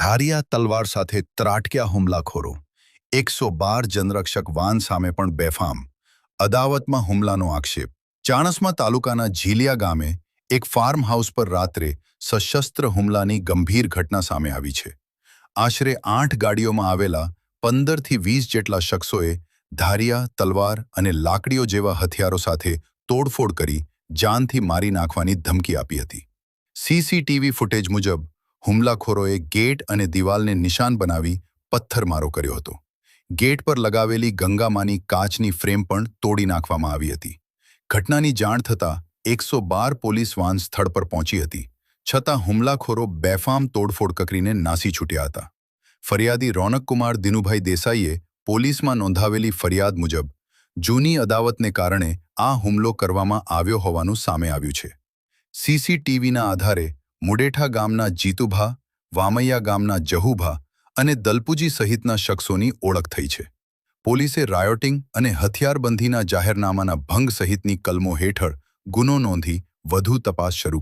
ધારિયા તલવાર સાથે ત્રાટક્યા હુમલાખોરો 112 જનરક્ષક વાન સામે પણ બેફામ અદાવતમાં હુમલાનો આક્ષેપ ચાણસ્મા તાલુકાના ઝીલિયા ગામે એક ફાર્મ હાઉસ પર રાત્રે સશસ્ત્ર હુમલાની ગંભીર ઘટના સામે આવી છે. આશરે 8 ગાડીઓમાં આવેલા 15 થી 20 જેટલા શખ્સોએ ધારિયા તલવાર અને લાકડીઓ જેવા હથિયારો સાથે તોડફોડ કરી જાનથી મારી નાખવાની ધમકી આપી હતી. સીસીટીવી ફૂટેજ મુજબ હુમલાખોરોએ ગેટ અને દિવાલને નિશાન બનાવી પથ્થરમારો કર્યો હતો. ગેટ પર લગાવેલી ગંગામાની કાચની ફ્રેમ પણ તોડી નાખવામાં આવી હતી. ઘટનાની જાણ થતાં 112 પોલીસ વાન સ્થળ પર પહોંચી હતી. છતાં હુમલાખોરો બેફામ તોડફોડ કરીને નાસી છૂટ્યા હતા. ફરિયાદી રોનકકુમાર દિનુભાઈ દેસાઈએ પોલીસમાં નોંધાવેલી ફરિયાદ મુજબ જૂની અદાવતને કારણે આ હુમલો કરવામાં આવ્યો હોવાનું સામે આવ્યું છે. સીસીટીવીના આધારે મુડેઠા ગામના જીતુભા, વામૈયા ગામના જહુભા અને દલપુજી સહિતના શખ્સોની ઓળખ થઈ છે. પોલીસે રાયોટિંગ અને હથિયારબંધીના જાહેરનામાના ભંગ સહિતની કલમો હેઠળ ગુનો નોંધી વધુ તપાસ શરૂ કરી.